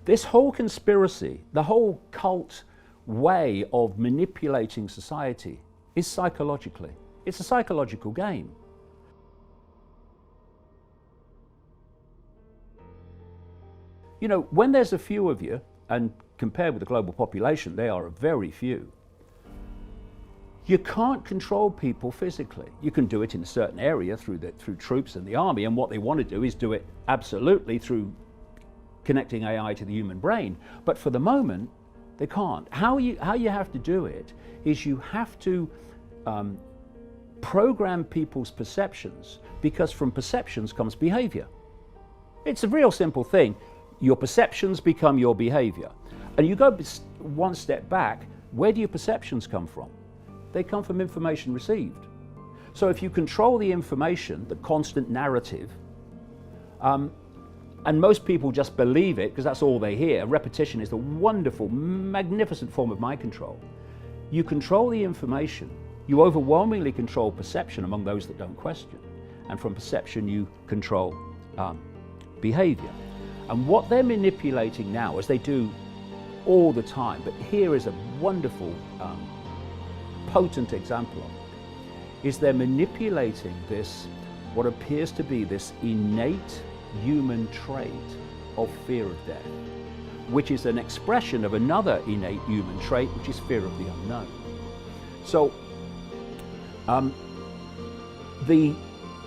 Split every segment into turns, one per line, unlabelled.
This whole conspiracy, the whole cult way of manipulating society is psychologically. It's a psychological game. You know, when there's a few of you, and compared with the global population, they are a very few, you can't control people physically. You can do it in a certain area through troops and the army, and what they want to do is do it absolutely through connecting AI to the human brain. But for the moment, they can't. How you have to do it is you have to program people's perceptions, because from perceptions comes behavior. It's a real simple thing. Your perceptions become your behavior. And you go one step back, where do your perceptions come from? They come from information received. So if you control the information, the constant narrative, and most people just believe it because that's all they hear. Repetition is the wonderful, magnificent form of mind control. You control the information, you overwhelmingly control perception among those that don't question. And from perception, you control behavior. And what they're manipulating now, as they do all the time, but here is a wonderful, potent example of it, is they're manipulating this, what appears to be this innate human trait of fear of death, which is an expression of another innate human trait, which is fear of the unknown. So the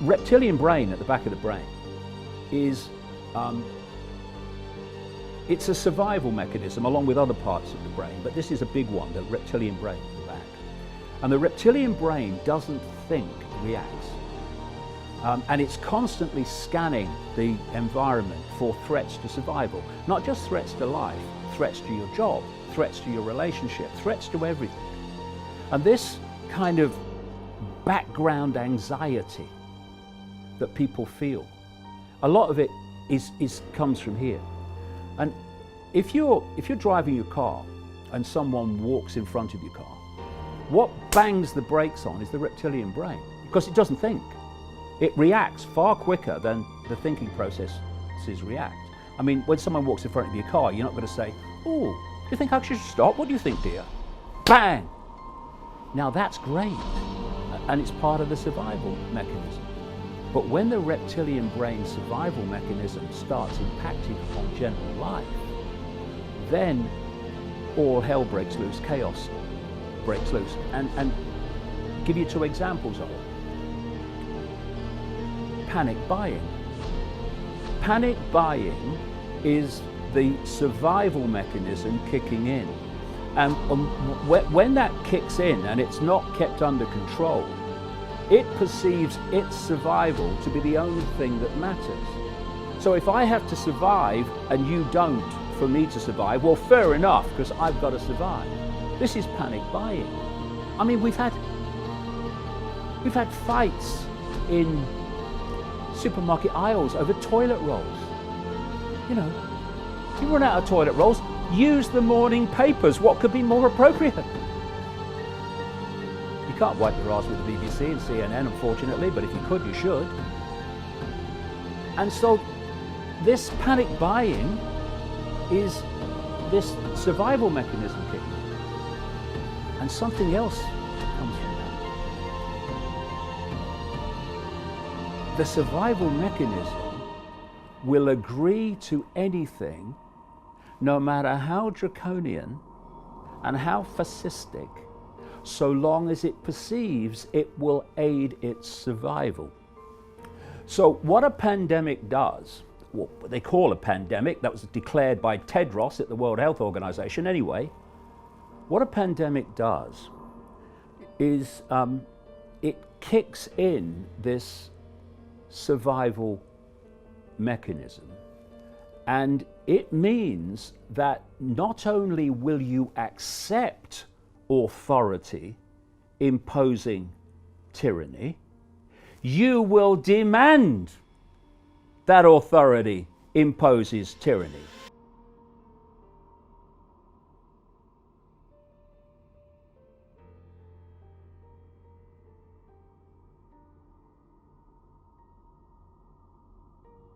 reptilian brain at the back of the brain is it's a survival mechanism along with other parts of the brain, but this is a big one, the reptilian brain at the back. And the reptilian brain doesn't think, it reacts. And it's constantly scanning the environment for threats to survival. Not just threats to life, threats to your job, threats to your relationship, threats to everything. And this kind of background anxiety that people feel, a lot of it comes from here. And if you're driving your car and someone walks in front of your car, what bangs the brakes on is the reptilian brain, because it doesn't think. It reacts far quicker than the thinking processes react. I mean, when someone walks in front of your car, you're not going to say, "Oh, do you think I should stop? What do you think, dear?" Bang! Now that's great, and it's part of the survival mechanism. But when the reptilian brain survival mechanism starts impacting on general life, then all hell breaks loose, chaos breaks loose. And give you two examples of it. Panic buying. Panic buying is the survival mechanism kicking in. And when that kicks in and it's not kept under control, it perceives its survival to be the only thing that matters. So if I have to survive and you don't for me to survive, well, fair enough, because I've got to survive. This is panic buying. I mean, we've had fights in supermarket aisles over toilet rolls. You know, you run out of toilet rolls, use the morning papers. What could be more appropriate? You can't wipe your ass with the BBC and CNN, unfortunately, but if you could, you should. And so this panic buying is this survival mechanism kicking in. And something else comes from that. The survival mechanism will agree to anything, no matter how draconian and how fascistic, so long as it perceives it will aid its survival. So what a pandemic does, what they call a pandemic, that was declared by Tedros at the World Health Organization anyway, what a pandemic does is it kicks in this survival mechanism, and it means that not only will you accept authority imposing tyranny, you will demand that authority imposes tyranny.